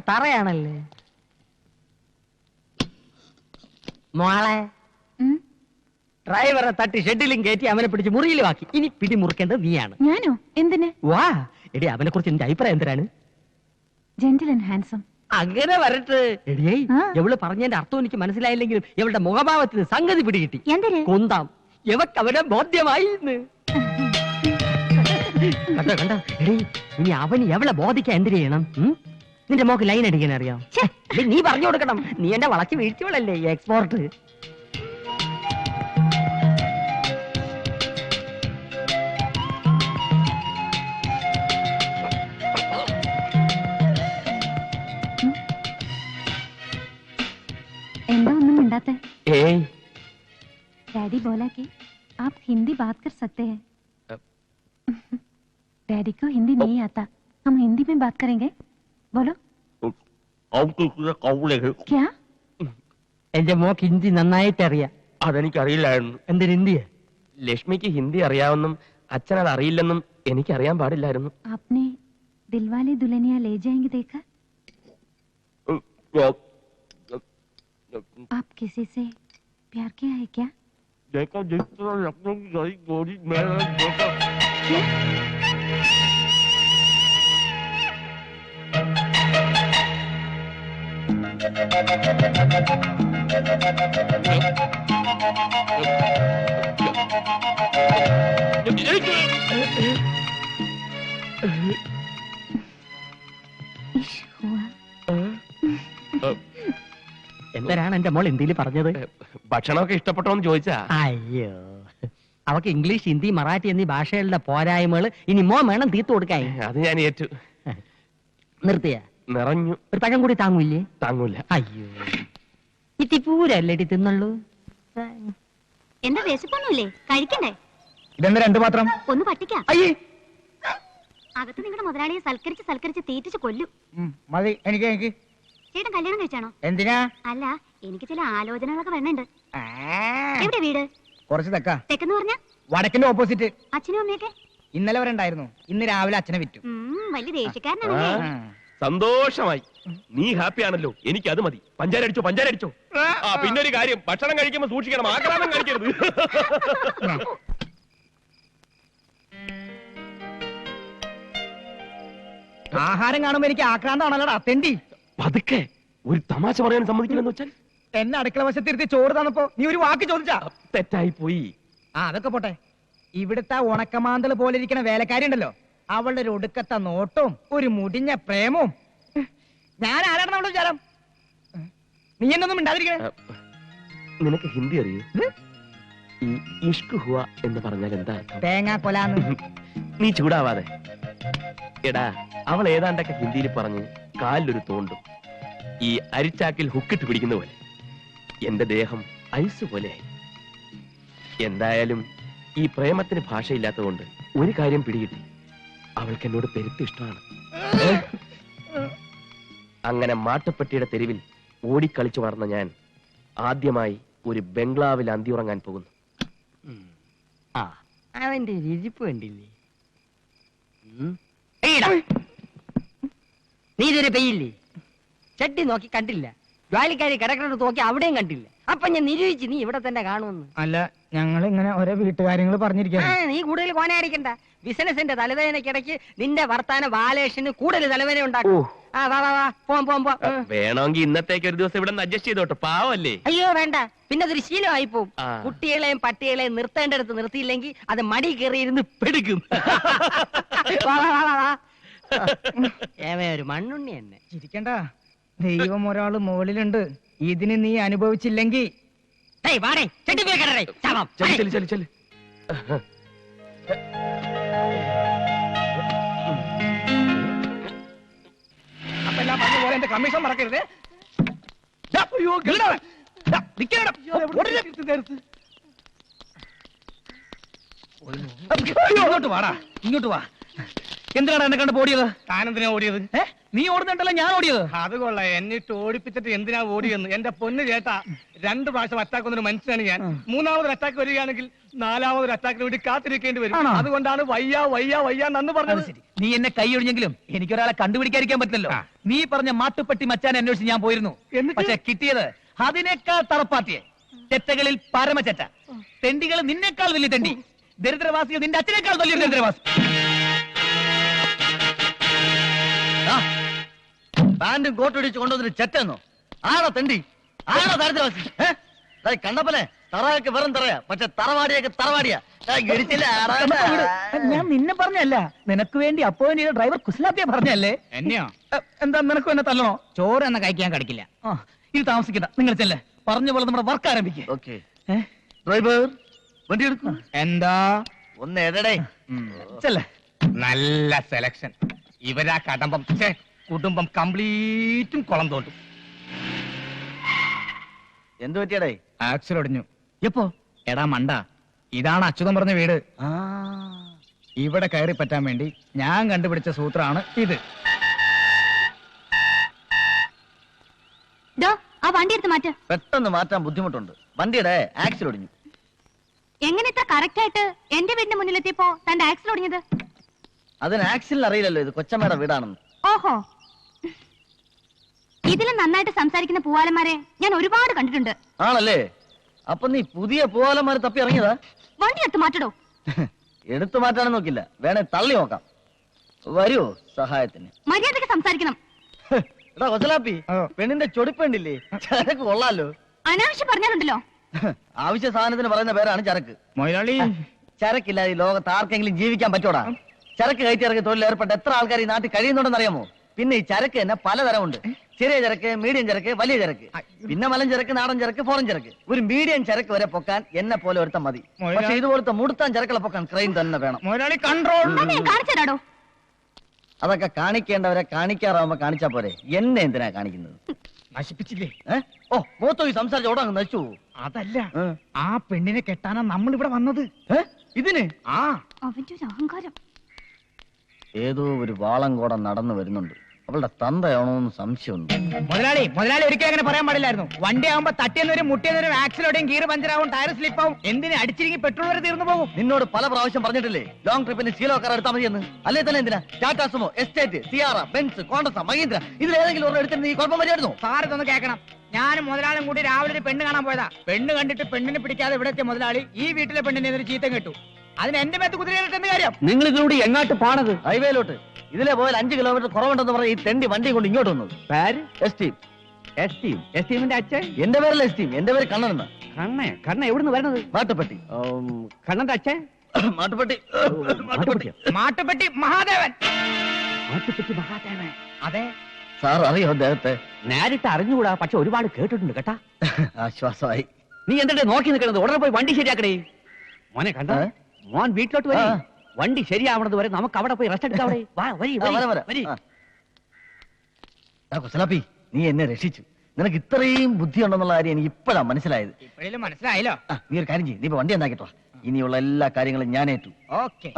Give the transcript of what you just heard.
തറയാണല്ലേ മോളെ. ഡ്രൈവറെ തട്ടി ഷെഡിലും കയറ്റി അവനെ പിടിച്ച് മുറിയിലും ആക്കി. ഇനി പിടി മുറിക്കേണ്ടത് നീയാണ്. ഞാനോ? എന്തിന്? വാ എടി, അവനെ കുറിച്ച് എന്റെ അഭിപ്രായം എന്തിനാണ്? Gentle and handsome. അങ്ങനെ വരട്ടെ എടിയേ. എവള് പറഞ്ഞതിന്റെ അർത്ഥം എനിക്ക് മനസ്സിലായില്ലെങ്കിലും ഇവളുടെ മുഖഭാവത്തിന് സംഗതി പിടികിട്ടി. കൊന്താം എവക്ക് അവനെ ബോധ്യമായി. കണ്ടോ കണ്ടോ എടി, ഇനി അവന് എവളെ ബോധിക്കാൻ എന്തിനു ചെയ്യണം? നിന്റെ മോക്ക് ലൈൻ അടിക്കാൻ അറിയാം? നീ പറഞ്ഞു കൊടുക്കണം. നീ എന്റെ വളച്ച് വീഴ്ചകളല്ലേ എക്സ്പോർട്ട്. എന്താ ഒന്നും മിണ്ടാത്തെ? डैडी बोला कि आप हिंदी बात कर सकते हैं। डैडी को हिंदी नहीं आता, हम हिंदी में बात करेंगे। बोलो क्या? എന്റെ മോക്ക് ഹിന്ദി നന്നായിട്ട് അറിയാം. അതെനിക്കറിയില്ലായിരുന്നു. എന്തിന് ഹിന്ദിയാ? ലക്ഷ്മിക്ക് ഹിന്ദി അറിയാവുന്നും അച്ഛൻ അത് അറിയില്ലെന്നും എനിക്കറിയാൻ പാടില്ലായിരുന്നു. आपने दिलवाले दुल्हनिया ले जाएंगे देखा? आप किसी से प्यार किया है क्या? देखा जितना लखनऊ की गई गोरी मेरा देखा। इश्क हुआ। എന്തിനാണ് എന്റെ മോൾ ഹിന്ദിയിൽ പറഞ്ഞത്? ഭക്ഷണമൊക്കെ ഇഷ്ടപ്പെട്ടോന്ന് ചോദിച്ചാ. അയ്യോ, അവക്ക് ഇംഗ്ലീഷ്, ഹിന്ദി, മറാഠി എന്നീ ഭാഷകളുടെ പോരായ്മകൾ ഇനി മോ വേണം തീർത്തു കൊടുക്കാൻ. അത് ഞാൻ ഏറ്റു. നിർത്തിയ നിറഞ്ഞു. ഒരു പഴം കൂടി താങ്ങൂല്ലേ? താങ്ങൂല. അയ്യോ, ഇത്തിപ്പൂരല്ലേടി തിന്നുള്ളൂ. എന്താ വിശപ്പൊന്നുമില്ലേ? കഴിക്കണ്ടേ? ഇതെന്താ രണ്ടു മാത്രം? ഒന്ന് പട്ടിക്കാം. അയ്യേ, അകത്ത് നിങ്ങളുടെ മുതലാളിയെ സൽക്കരിച്ച് തീറ്റിച്ച് കൊല്ലും. മതി. എനിക്ക് ചേട്ടൻ കല്യാണം കഴിച്ചാണോ? എന്തിനാ? അല്ല, എനിക്ക് ചില ആലോചനകളൊക്കെ വരണുണ്ട്. എവിടെ വീട്? കുറച്ച് തെക്കെന്ന് പറഞ്ഞ വടക്കിന്റെ ഓപ്പോസിറ്റ്. അച്ഛനും അമ്മയൊക്കെ ഇന്നലെ വരെ ഉണ്ടായിരുന്നു. ഇന്ന് രാവിലെ അച്ഛനെ വിറ്റു. വലിയ ദേഷ്യക്കാരനാണല്ലേ? സന്തോഷമായി. നീ ഹാപ്പി ആണല്ലോ, എനിക്ക് അത് മതി. പഞ്ചാര അടിച്ചോ. പിന്നെ ഒരു കാര്യം, ഭക്ഷണം കഴിക്കുമ്പോ സൂക്ഷിക്കണം, ആക്രാന്തം കഴിക്കരുത്. ആഹാരം കാണുമ്പോ എനിക്ക് ആക്രാന്താണല്ലോടാ അത്തെണ്ടി. പതുക്കെ, ഒരു തമാശ പറയാൻ സമ്മതിക്കില്ലെന്ന് വെച്ചാൽ എന്നെ അടുക്കള വശത്തിരുത്തി ചോറ് തന്നപ്പോ നീ ഒരു വാക്ക് ചോദിച്ചാ? തെറ്റായി പോയി. അതൊക്കെ പോട്ടെ. ഇവിടുത്തെ ഉണക്കമാന്തൽ പോലെ ഇരിക്കുന്ന വേലക്കാരി ഉണ്ടല്ലോ, അവളുടെ ഒരു ഒടുക്കത്തെ നോട്ടവും ഒരു മുടിഞ്ഞ പ്രേമവും. ഞാൻ ആരാണെന്ന് അവളുടെ വിചാരം? നീ എന്നൊന്നും മിണ്ടാതിരിക്കണേ. നിനക്ക് ഹിന്ദി അറിയൂ? ഈ ഇഷ്ക് ഹുവ എന്ന് പറഞ്ഞാൽ എന്താ? തേങ്ങാ കൊലാന്ന്. നീ ചൂടാവാതെ. എടാ, അവൾ ഏതാണ്ടൊക്കെ ഹിന്ദിയിൽ പറഞ്ഞ് കാലിലൊരു തോണ്ടും. ഈ അരിച്ചാക്കിൽ ഹുക്കിട്ട് പിടിക്കുന്ന പോലെ എന്റെ ദേഹം ഐസ് പോലെയായി. എന്തായാലും ഈ പ്രേമത്തിന് ഭാഷയില്ലാത്തതുകൊണ്ട് ഒരു കാര്യം പിടികിട്ടി, അവൾക്ക് എന്നോട് പെരുത്ത് ഇഷ്ടമാണ്. അങ്ങനെ മാട്ടുപ്പെട്ടിയുടെ തെരുവിൽ ഓടിക്കളിച്ചു വളർന്ന ഞാൻ ആദ്യമായി ഒരു ബംഗ്ലാവിൽ അന്തിയുറങ്ങാൻ പോകുന്നു. അവന്റെ രുചിപ്പ് കണ്ടില്ലേ? നീ ഇതുവരെ പെയ്യില്ലേ? ചട്ടി നോക്കി കണ്ടില്ല, ജോലിക്കാരി കിടക്കുന്നത് നോക്കി അവിടെയും കണ്ടില്ല. അപ്പൊ ഞാൻ നിരൂപിച്ച് നീ ഇവിടെ തന്നെ കാണുമെന്ന്. അല്ല, ഞങ്ങൾ ഇങ്ങനെ ഓരോ വീട്ടുകാര്യങ്ങൾ പറഞ്ഞിരിക്കാ. നീ കൂടുതൽ കോനയടിക്കണ്ട. ബിസിനസിന്റെ തലവേദനക്കിടയ്ക്ക് നിന്റെ വർത്താന ബാലേഷന് കൂടുതൽ തലവേദന ഉണ്ടാക്കും. വേണമെങ്കിൽ ഇന്നത്തേക്ക് ഒരു ദിവസം ഇവിടെ അഡ്ജസ്റ്റ് ചെയ്തോട്ടെ, പാവല്ലേ? അയ്യോ വേണ്ട, പിന്നെ അതൊരു ശീലമായി പോവും. കുട്ടികളെയും പട്ടികളെയും നിർത്തേണ്ടടുത്ത് നിർത്തിയില്ലെങ്കിൽ അത് മടി കയറിയിരുന്ന് പെടുക്കും. ഒരു മണ്ണുണ്ണി തന്നെ. ചിരിക്കണ്ട, ദൈവം ഒരാള് മുകളിലുണ്ട്. ഇതിന് നീ അനുഭവിച്ചില്ലെങ്കിൽ അപ്പെല്ലാം പറഞ്ഞ പോലെ എന്റെ കമ്മീഷൻ മറക്കരുത്. ഇങ്ങോട്ട് വാടാ, ഇങ്ങോട്ട് വാ. എന്തിനാണ് എന്നെ കണ്ട് ഓടിയത്? താനെന്തിനാ ഓടിയത്? നീ ഓടുന്നുണ്ടല്ലോ ഞാൻ ഓടിയത്. അത് കൊള്ളാം. എന്നിട്ട് ഓടിപ്പിച്ചിട്ട് എന്തിനാ ഓടിയെന്ന്. എന്റെ പൊന്ന് ചേട്ടാ, 2 പ്രാവശ്യം അറ്റാക്ക് വന്നൊരു മനുഷ്യനാണ് ഞാൻ. 3ാമതൊരു അറ്റാക്ക് വരികയാണെങ്കിൽ 4ാമതൊരു അറ്റാക്കിന് വേണ്ടി കാത്തിരിക്കേണ്ടി വരും. ആണോ? അതുകൊണ്ടാണ് വയ്യ വയ്യ വയ്യ നന്ന് അത് പറഞ്ഞത്. ശരി. നീ എന്നെ കൈ ഒഴിഞ്ഞെങ്കിലും എനിക്കൊരാളെ കണ്ടുപിടിക്കാതിരിക്കാൻ പറ്റില്ലല്ലോ. നീ പറഞ്ഞ മാട്ടുപ്പെട്ടി മച്ചാൻ അന്വേഷിച്ച് ഞാൻ പോയിരുന്നു. എന്നിട്ട്? പക്ഷെ കിട്ടിയത് അതിനേക്കാൾ തറപ്പാത്തിയെ. ചെറ്റകളിൽ പരമചെറ്റ, തെണ്ടികൾ നിന്നേക്കാൾ വലിയ തെണ്ടി, ദരിദ്രവാസികൾ നിന്റെ അച്ഛനേക്കാൾ വലിയ ദരിദ്രവാസി. പാന്റും കോട്ടും ഇടിച്ച് കൊണ്ടുവന്നിട്ട് ചെറ്റെന്നോ? ആണോ തെണ്ടി? ആണോ ദരിദ്രവാസി? കണ്ടപ്പനെ തറയൊക്കെ വെറും തറയാ, പക്ഷെ തറവാടിയൊക്കെ തറവാടിയാ. ഞാൻ നിന്നെ പറഞ്ഞല്ല, നിനക്ക് വേണ്ടി അപ്പോയിന്റ് ചെയ്ത ഡ്രൈവർ കുസ്ലാപ്പിയെ പറഞ്ഞല്ലേ. എന്നെയോ? എന്താ നിനക്കും എന്നെ തല്ലണോ? ചോറ് എന്ന കഴിക്കാൻ കടിക്കില്ല. ഇത് താമസിക്കണ്ട, നിങ്ങൾ ചെല്ലേ. പറഞ്ഞ പോലെ നമ്മുടെ വർക്ക് ആരംഭിക്കുക. ഓക്കെ ഡ്രൈവർ, വണ്ടി എടുക്കും. എന്താ? ഒന്ന് എടടേ. ചെല്ലേ. നല്ല സെലക്ഷൻ. ഇവരാ കടമ്പം കുടുംബം കംപ്ലീറ്റും കുളം തോണ്ടും. എന്ത് പറ്റിയടേ? ആക്സിൽ ഒടിഞ്ഞു. എപ്പോ? എടാ മണ്ട, ഇതാണ് അച്യുതൻ പറഞ്ഞ വീട്. ആ, ഇവിടെ കയറി പറ്റാൻ വേണ്ടി ഞാൻ കണ്ടുപിടിച്ച സൂത്രമാണ് ഇത്. ഡോ, ആ വണ്ടി എടുത്ത് മാറ്റ്. പെട്ടെന്ന് മാറ്റാൻ ബുദ്ധിമുട്ടുണ്ട്. വണ്ടിയുടെ ആക്സിൽ ഒടിഞ്ഞു. എങ്ങനെ ഇത്ര കറക്റ്റ് ആയിട്ട് എന്റെ വീടിന്റെ മുന്നിലെത്തിയപ്പോ തന്റെ ആക്സിൽ ഒടിഞ്ഞത്? അതിന് ആക്സിലിന് അറിയില്ലല്ലോ ഇത് കൊച്ചമ്മയുടെ വീടാണെന്ന്. ഓഹോ, ഇതിലും നന്നായിട്ട് സംസാരിക്കുന്ന പൂവാലന്മാരെ ഞാൻ ഒരുപാട് കണ്ടിട്ടുണ്ട്. ആണല്ലേ? അപ്പൊ നീ പുതിയ പൂവാലന്മാരെ തപ്പി ഇറങ്ങിയതാ? വണ്ടി എടുത്ത് മാറ്റടോ. എടുത്തു മാറ്റാനും നോക്കില്ല, വേണേ തള്ളി നോക്കാം. വരുവോ സഹായത്തിന്? മര്യാദക്ക് സംസാരിക്കണം. എടാ കൊച്ചലാപ്പി, പെണ്ണിന്റെ ചൊടിപ്പേണ്ടില്ലേ? ചരക്ക് കൊള്ളാലോ. അനാവശ്യം പറഞ്ഞാലുണ്ടല്ലോ. ആവശ്യ സാധനത്തിന് പറയുന്ന പേരാണ് ചരക്ക്. മൊയിലാളി, ചരക്കില്ലാതെ ഈ ലോകത്ത് ആർക്കെങ്കിലും ജീവിക്കാൻ പറ്റൂടാ? ചരക്ക് കയറ്റി ഇറക്കി തൊഴിൽ ഏർപ്പെട്ട എത്ര ആൾക്കാർ ഈ നാട്ടിൽ കഴിയുന്നുണ്ടെന്ന് അറിയാമോ? പിന്നെ ഈ ചരക്ക് തന്നെ പലതരമുണ്ട്. ചെറിയ ചരക്ക്, മീഡിയം ചരക്ക്, വലിയ ചരക്ക്, പിന്നെ മലം ചരക്ക്, നാടൻ ചരക്ക്, ഫോറൻ ചരക്ക്. ഒരു മീഡിയം ചരക്ക് വരെ പൊക്കാൻ എന്നെ പോലെ ഒരുത്തം മതി. പക്ഷെ ഇതുപോലത്തെ മുടുത്താൻ ചരക്കുകളെ പൊക്കാൻ ക്രെയിൻ തന്നെ വേണം. മൊയിലാളി കൺട്രോൾ. കാണിച്ചു തരാടോ. അതൊക്കെ കാണിക്കേണ്ടവരെ കാണിക്കാറാവുമ്പോ കാണിച്ചാ പോരെ, എന്നെ എന്തിനാ കാണിക്കുന്നത്? നശിപ്പിച്ചില്ലേ? ഓ മൂത്തോ ഈ സംസാരിച്ച ഓടാ നശിച്ചു. അതല്ല, ആ പെണ്ണിനെ കെട്ടാനാ നമ്മൾ ഇവിടെ വന്നത്. ഇതിന് അവന്റെ ഒരു അഹങ്കാരം. ഏതോ ഒരു വാളങ്കോടം നടന്നു വരുന്നുണ്ട്. അവളുടെ തന്തയാണോന്ന് സംശയമുണ്ട്. മുതലാളി ഒരിക്കലും അങ്ങനെ പറയാൻ പാടില്ലായിരുന്നു. വണ്ടി ആവുമ്പോ തട്ടിയെന്നവരും മുട്ടിയെന്നവരും ആക്സിലോടെയും ഗീർ പഞ്ചറാവും, ടയർ സ്ലിപ്പാവും, എന്തിന് അടിച്ചിരിക്കും പെട്രോൾ വരെ തീർന്നു പോകും. നിന്നോട് പല പ്രാവശ്യം പറഞ്ഞിട്ടില്ലേ ലോങ് ട്രിപ്പിന് ശീലോ കാർ എടുത്താൽ മതിയെന്ന്? അല്ലേ തന്നെ എന്തിനാ Tata Sumo, Estate, Sierra, Benz, Contessa, Mahindra ഇതിലേതെങ്കിലും ഒരെണ്ണം എടുത്തിട്ട് നീ കുഴപ്പം വരികയായിരുന്നു? സാർ ഇതൊന്ന് കേൾക്കണം. ഞാനും മുതലാളും കൂടി രാവിലെ ഒരു പെണ്ണ് കാണാൻ പോയതാ. പെണ്ണ് കണ്ടിട്ട് പെണ്ണിനെ പിടിക്കാതെ ഇവിടെ എത്തിയ മുതലാളി ഈ വീട്ടിലെ പെണ്ണിനെ എതിരെ ചീത്തം കേട്ടു. അതിന് എന്റെ മേത്ത് കുതിരയിട്ട് എന്ത് കാര്യം? നിങ്ങൾ ഇതിലൂടെ എങ്ങോട്ട് പോണത്? ഹൈവേയിലോട്ട്. ഇതിലെ പോയാൽ 5 കിലോമീറ്റർ കുറവുണ്ടെന്ന് പറഞ്ഞ ഈ തെണ്ടി വണ്ടി കൊണ്ട് ഇങ്ങോട്ട് വന്നത്. പേര് എസ്റ്റീം. എസ്റ്റീമിന്റെ അച്ഛൻ? എന്റെ പേരല്ല എസ്റ്റീം, എന്റെ പേര് കണ്ണനെന്ന്. കണ്ണ എവിടുന്ന് വരണത്? മാട്ടുപ്പെട്ടി. കണ്ണന്റെ അച്ഛൻ? മാട്ടുപ്പെട്ടി. മാട്ടുപ്പെട്ടി മഹാദേവൻ. മാട്ടുപ്പെട്ടി മഹാദേവൻ. അതെ സാർ അറിയോ അദ്ദേഹത്തെ? നേരിട്ട് അറിഞ്ഞുകൂടാ, പക്ഷെ ഒരുപാട് കേട്ടിട്ടുണ്ട് കേട്ടാ. ആശ്വാസമായി. നീ എന്തിട്ട് നോക്കി നിൽക്കണത്? ഉടനെ പോയി വണ്ടി ശരിയാക്കണേ. മോനെ കണ്ട, മോൻ വീട്ടിലോട്ട് വരി. വണ്ടി ശരിയാവണത് വരെ നമുക്ക് അവിടെ പോയി റെസ്റ്റ് എടുക്കാം. കൊച്ചലാപ്പി, നീ എന്നെ രക്ഷിച്ചു. നിനക്ക് ഇത്രയും ബുദ്ധിയുണ്ടെന്നുള്ള കാര്യം എനിക്ക് ഇപ്പോഴാ മനസ്സിലായത്. ഇപ്പോഴും മനസ്സിലായല്ലോ. നീ ഒരു കാര്യം ചെയ്യും, നീ ഇപ്പൊ വണ്ടി എന്താക്കിട്ടോ. ഇനിയുള്ള എല്ലാ കാര്യങ്ങളും ഞാൻ ഏറ്റു. ഓക്കെ.